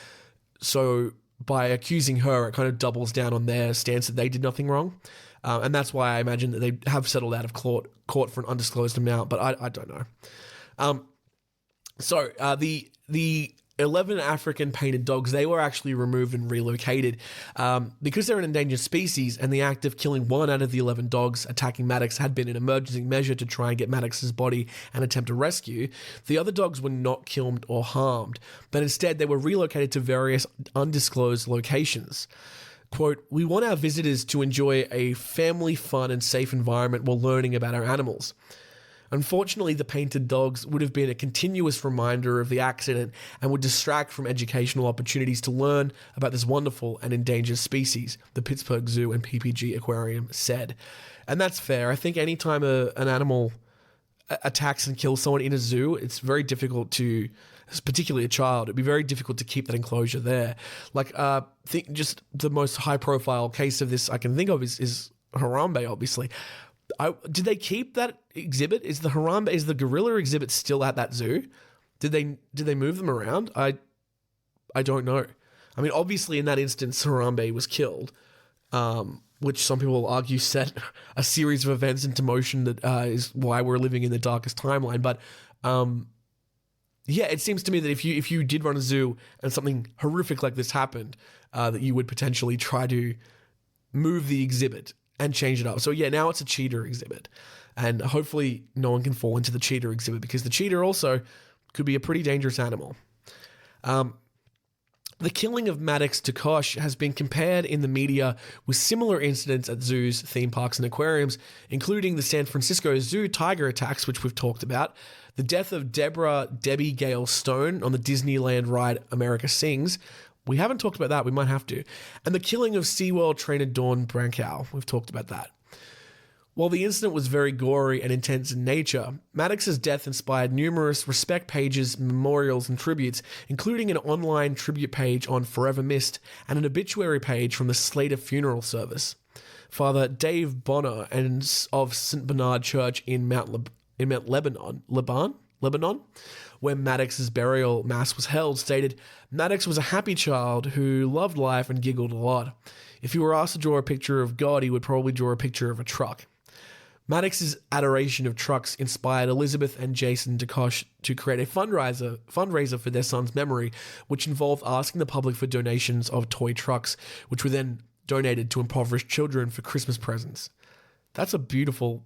Speaker 7: so by accusing her, it kind of doubles down on their stance that they did nothing wrong. And that's why I imagine that they have settled out of court for an undisclosed amount, but I don't know. The 11 African painted dogs, they were actually removed and relocated because they're an endangered species, and the act of killing one out of the 11 dogs attacking Maddox had been an emergency measure to try and get Maddox's body and attempt a rescue. The other dogs were not killed or harmed, but instead they were relocated to various undisclosed locations. Quote, we want our visitors to enjoy a family, fun and safe environment while learning about our animals. Unfortunately, the painted dogs would have been a continuous reminder of the accident and would distract from educational opportunities to learn about this wonderful and endangered species, the Pittsburgh Zoo and PPG Aquarium said. And that's fair. I think anytime an animal attacks and kills someone in a zoo, it's very difficult to, particularly a child, it'd be very difficult to keep that enclosure there. Like, think just the most high-profile case of this I can think of is Harambe, obviously. Did they keep that exhibit? Is the gorilla exhibit still at that zoo? Did they move them around? I don't know. I mean, obviously in that instance, Harambe was killed, which some people argue set a series of events into motion that is why we're living in the darkest timeline. But yeah, it seems to me that if you did run a zoo and something horrific like this happened, that you would potentially try to move the exhibit and change it up. So yeah, now it's a cheetah exhibit. And hopefully no one can fall into the cheetah exhibit, because the cheetah also could be a pretty dangerous animal. The killing of Maddox Derkosh has been compared in the media with similar incidents at zoos, theme parks, and aquariums, including the San Francisco Zoo tiger attacks, which we've talked about, the death of Debbie Gale Stone on the Disneyland ride America Sings. We haven't talked about that, we might have to. And the killing of SeaWorld trainer Dawn Brankow. We've talked about that. While the incident was very gory and intense in nature, Maddox's death inspired numerous respect pages, memorials, and tributes, including an online tribute page on Forever Missed and an obituary page from the Slater funeral service. Father Dave Bonner of St. Bernard Church in Mount Lebanon, where Maddox's burial mass was held, stated, "Maddox was a happy child who loved life and giggled a lot. If he were asked to draw a picture of God, he would probably draw a picture of a truck." Maddox's adoration of trucks inspired Elizabeth and Jason Derkosh to create a fundraiser for their son's memory, which involved asking the public for donations of toy trucks, which were then donated to impoverished children for Christmas presents. That's a beautiful,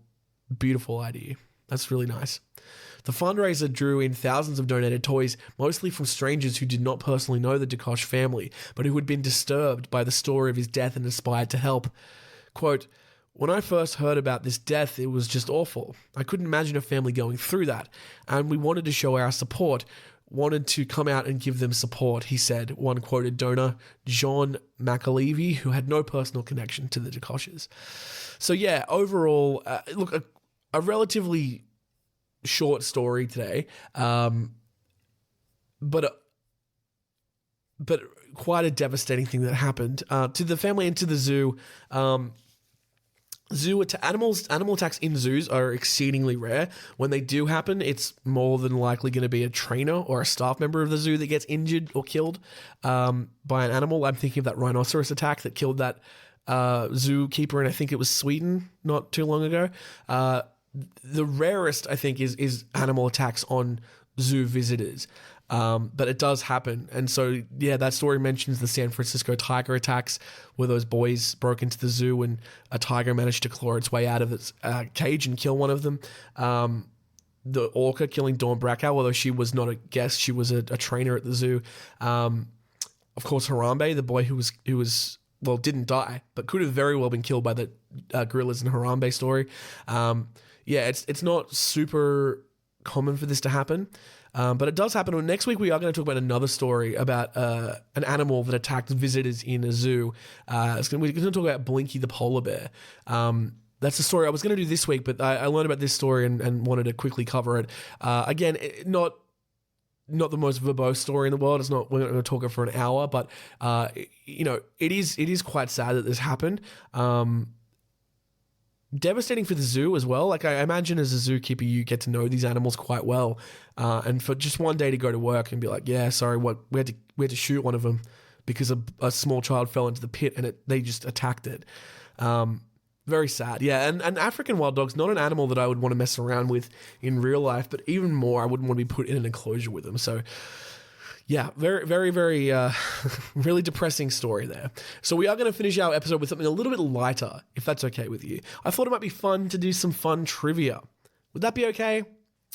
Speaker 7: beautiful idea. That's really nice. The fundraiser drew in thousands of donated toys, mostly from strangers who did not personally know the Derkosh family, but who had been disturbed by the story of his death and aspired to help. Quote, "When I first heard about this death, it was just awful. I couldn't imagine a family going through that, and we wanted to show our support, wanted to come out and give them support," he said, one quoted donor, John McAlevey, who had no personal connection to the Derkoshes. So yeah, overall, look, a relatively short story today, but quite a devastating thing that happened to the family and to the zoo. Animal attacks in zoos are exceedingly rare. When they do happen, it's more than likely going to be a trainer or a staff member of the zoo that gets injured or killed by an animal. I'm thinking of that rhinoceros attack that killed that zookeeper in, I think it was Sweden not too long ago. The rarest, I think, is animal attacks on zoo visitors. But it does happen. And so, yeah, that story mentions the San Francisco tiger attacks where those boys broke into the zoo and a tiger managed to claw its way out of its cage and kill one of them. The orca killing Dawn Brankow, although she was not a guest, she was a trainer at the zoo. Of course, Harambe, the boy who was well, didn't die, but could have very well been killed by the gorillas in Harambe story. Yeah, it's not super common for this to happen. But it does happen. Next week, we are going to talk about another story about an animal that attacked visitors in a zoo. We're going to talk about Blinky the polar bear. That's the story I was going to do this week, but I learned about this story and wanted to quickly cover it. Again, not the most verbose story in the world. We're not going to talk it for an hour, but it is quite sad that this happened. Devastating for the zoo as well. Like, I imagine as a zookeeper, you get to know these animals quite well. And for just one day to go to work and be like, yeah, sorry, we had to shoot one of them because a small child fell into the pit and they just attacked it. Very sad. Yeah. And African wild dogs, not an animal that I would want to mess around with in real life, but even more, I wouldn't want to be put in an enclosure with them. So yeah, very, very, very, really depressing story there. So we are going to finish our episode with something a little bit lighter, if that's okay with you. I thought it might be fun to do some fun trivia. Would that be okay?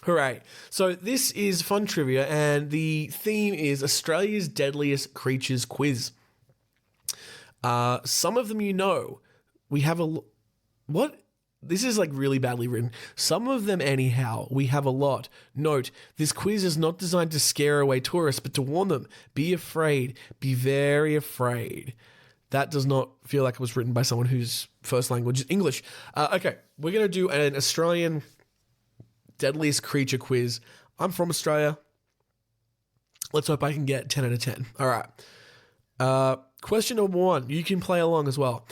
Speaker 7: Hooray. So this is fun trivia, and the theme is Australia's Deadliest Creatures Quiz. Some of them we have a... What? This is like really badly written. Some of them anyhow, we have a lot. Note, this quiz is not designed to scare away tourists, but to warn them. Be afraid. Be very afraid. That does not feel like it was written by someone whose first language is English. Okay, we're going to do an Australian Deadliest Creature Quiz. I'm from Australia. Let's hope I can get 10 out of 10. All right. Question number 1. You can play along as well.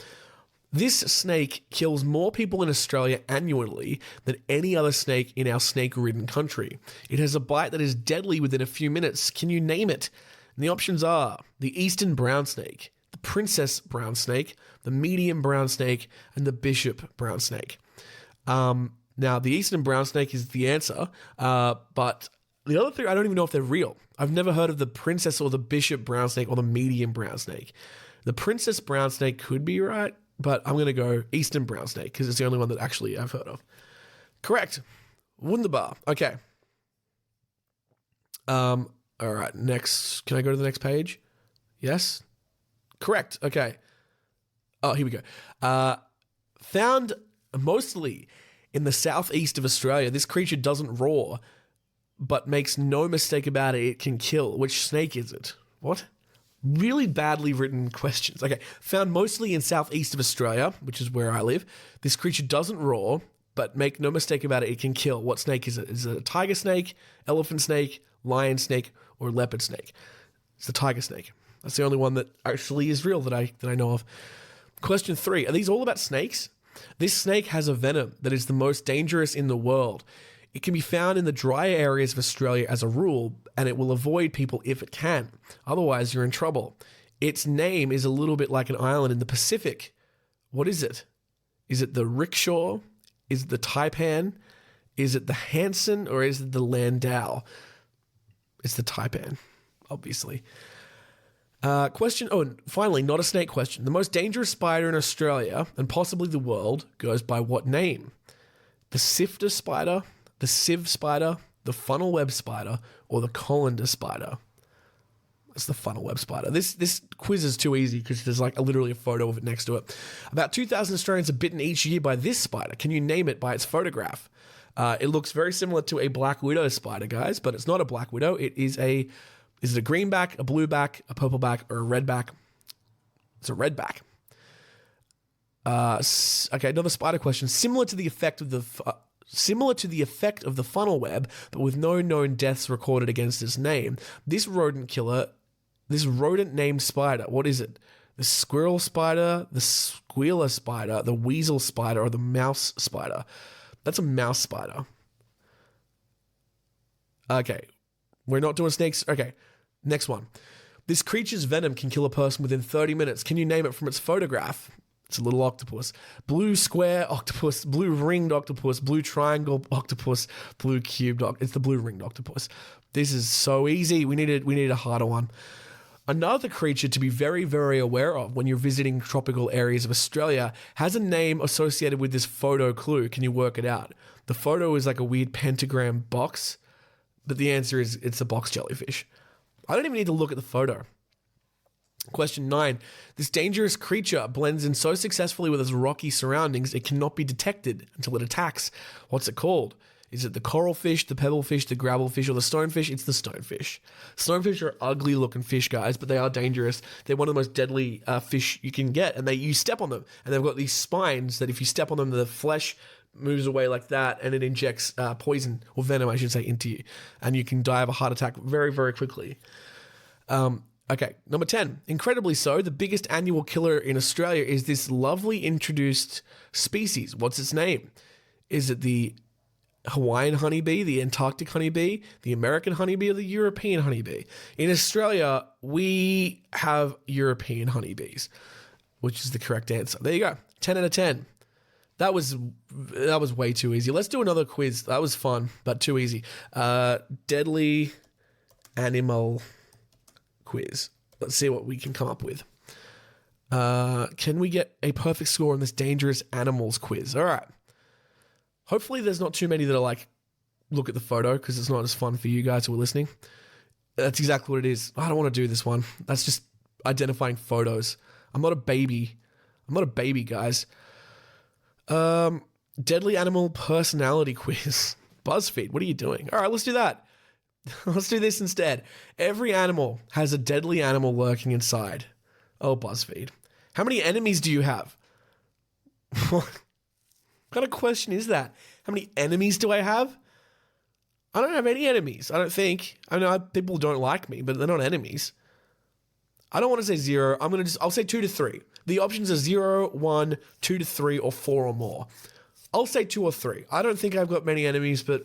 Speaker 7: This snake kills more people in Australia annually than any other snake in our snake-ridden country. It has a bite that is deadly within a few minutes. Can you name it? And the options are the eastern brown snake, the princess brown snake, the medium brown snake, and the bishop brown snake. Now, the eastern brown snake is the answer, but the other three, I don't even know if they're real. I've never heard of the princess or the bishop brown snake or the medium brown snake. The princess brown snake could be right, but I'm going to go eastern brown snake because it's the only one that actually I've heard of. Correct. Wunderbar. Okay. All right. Next. Can I go to the next page? Yes? Correct. Okay. Oh, here we go. Found mostly in the southeast of Australia, this creature doesn't roar, but makes no mistake about it, it can kill. Which snake is it? What? Really badly written questions. Okay. Found mostly in southeast of Australia, which is where I live. This creature doesn't roar, but make no mistake about it, it can kill. What snake is it? Is it a tiger snake, elephant snake, lion snake, or leopard snake? It's the tiger snake. That's the only one that actually is real that I know of. Question 3. Are these all about snakes? This snake has a venom that is the most dangerous in the world. It can be found in the drier areas of Australia as a rule, and it will avoid people if it can. Otherwise, you're in trouble. Its name is a little bit like an island in the Pacific. What is it? Is it the rickshaw? Is it the taipan? Is it the Hanson? Or is it the Landau? It's the taipan, obviously. Question, and finally, not a snake question. The most dangerous spider in Australia, and possibly the world, goes by what name? The sifter spider, the sieve spider, the funnel web spider, or the colander spider? It's the funnel web spider. This quiz is too easy because there's literally a photo of it next to it. About 2,000 Australians are bitten each year by this spider. Can you name it by its photograph? It looks very similar to a black widow spider, guys, but it's not a black widow. Is it a greenback, a blueback, a purpleback, or a redback? It's a redback. Okay, another spider question. Similar to the effect of the funnel web, but with no known deaths recorded against its name. This rodent named spider, what is it? The squirrel spider, the squealer spider, the weasel spider, or the mouse spider? That's a mouse spider. Okay, we're not doing snakes. Okay, next one. This creature's venom can kill a person within 30 minutes. Can you name it from its photograph? It's a little octopus. Blue square octopus, blue ringed octopus, blue triangle octopus, blue cubed octopus. It's the blue ringed octopus. This is so easy. We need a harder one. Another creature to be very, very aware of when you're visiting tropical areas of Australia has a name associated with this photo clue. Can you work it out? The photo is like a weird pentagram box, but the answer is it's a box jellyfish. I don't even need to look at the photo. Question 9. This dangerous creature blends in so successfully with its rocky surroundings, it cannot be detected until it attacks. What's it called? Is it the coral fish, the pebble fish, the gravel fish, or the stonefish? It's the stonefish. Stonefish are ugly looking fish, guys, but they are dangerous. They're one of the most deadly fish you can get, and you step on them, and they've got these spines that if you step on them, the flesh moves away like that, and it injects poison, or venom, I should say, into you, and you can die of a heart attack very, very quickly. Okay, number 10. Incredibly so, the biggest annual killer in Australia is this lovely introduced species. What's its name? Is it the Hawaiian honeybee, the Antarctic honeybee, the American honeybee, or the European honeybee? In Australia, we have European honeybees, which is the correct answer. There you go. 10 out of 10. That was way too easy. Let's do another quiz. That was fun, but too easy. Deadly animal quiz. Let's see what we can come up with. Can we get a perfect score on this dangerous animals quiz? All right. Hopefully there's not too many that are look at the photo because it's not as fun for you guys who are listening. That's exactly what it is. I don't want to do this one. That's just identifying photos. I'm not a baby, guys. Deadly animal personality quiz. BuzzFeed, what are you doing? All right, let's do that. Let's do this instead. Every animal has a deadly animal lurking inside. Oh, BuzzFeed. How many enemies do you have? What kind of question is that? How many enemies do I have? I don't have any enemies, I don't think. I know people don't like me, but they're not enemies. I don't want to say 0. I'll say 2 to 3. The options are 0, 1, 2 to 3, or 4 or more. I'll say 2 or 3. I don't think I've got many enemies, but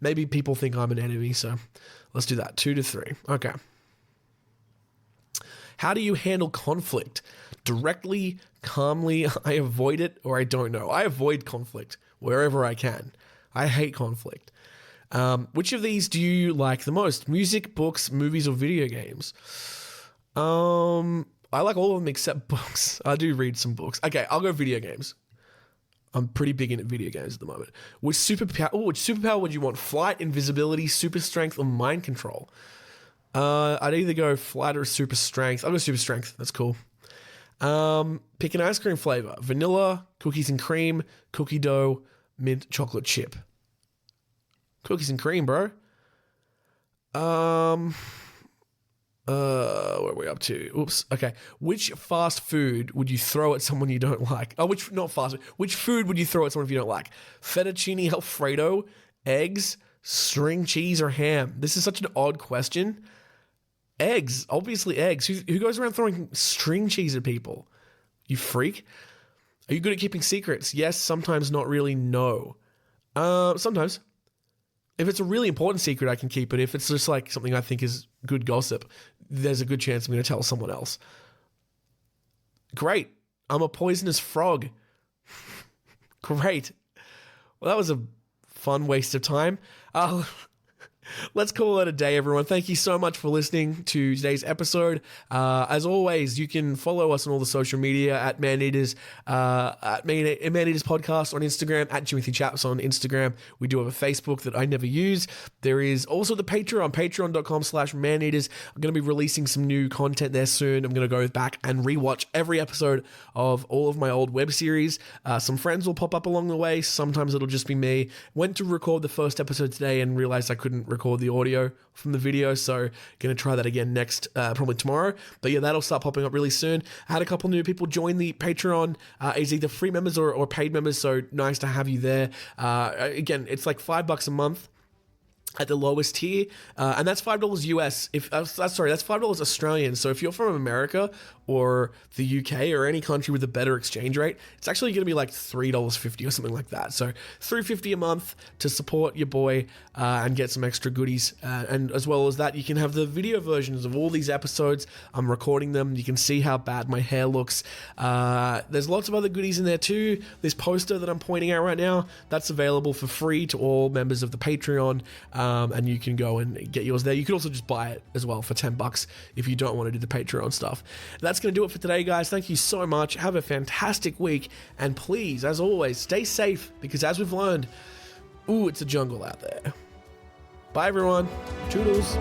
Speaker 7: maybe people think I'm an enemy, so let's do that. 2 to 3. Okay. How do you handle conflict? Directly, calmly, I avoid it, or I don't know. I avoid conflict wherever I can. I hate conflict. Which of these do you like the most? Music, books, movies, or video games? I like all of them except books. I do read some books. Okay, I'll go video games. I'm pretty big into video games at the moment. Which superpower would you want? Flight, invisibility, super strength, or mind control? I'd either go flat or super strength. I'll go super strength. That's cool. Pick an ice cream flavor: vanilla, cookies and cream, cookie dough, mint chocolate chip. Cookies and cream, bro. What are we up to? Oops. Okay. Which fast food would you throw at someone you don't like? Oh, not fast food. Which food would you throw at someone if you don't like? Fettuccine Alfredo, eggs, string cheese, or ham? This is such an odd question. Eggs. Obviously eggs. Who goes around throwing string cheese at people? You freak. Are you good at keeping secrets? Yes, sometimes, not really, no. Sometimes. If it's a really important secret, I can keep it. If it's just like something I think is good gossip, there's a good chance I'm going to tell someone else. Great. I'm a poisonous frog. Great. Well, that was a fun waste of time. Let's call it a day, everyone. Thank you so much for listening to today's episode. As always, you can follow us on all the social media at Maneaters, at Maneaters Podcast on Instagram, at Jimothy Chaps on Instagram. We do have a Facebook that I never use. There is also the Patreon, patreon.com/Maneaters. I'm going to be releasing some new content there soon. I'm going to go back and rewatch every episode of all of my old web series. Some friends will pop up along the way. Sometimes it'll just be me. Went to record the first episode today and realized I couldn't record the audio from the video, so gonna try that again next, probably tomorrow. But yeah, that'll start popping up really soon. I had a couple new people join the Patreon as either free members or paid members, so nice to have you there. Again, it's like $5 a month at the lowest tier, and that's $5 US. That's $5 Australian. So if you're from America or the UK or any country with a better exchange rate, it's actually going to be like $3.50 or something like that. So $3.50 a month to support your boy and get some extra goodies. And as well as that, you can have the video versions of all these episodes. I'm recording them. You can see how bad my hair looks. There's lots of other goodies in there too. This poster that I'm pointing out right now, that's available for free to all members of the Patreon. And you can go and get yours there. You can also just buy it as well for $10 if you don't want to do the Patreon stuff. That's going to do it for today, guys. Thank you so much. Have a fantastic week. And please, as always, stay safe because as we've learned, it's a jungle out there. Bye, everyone. Toodles.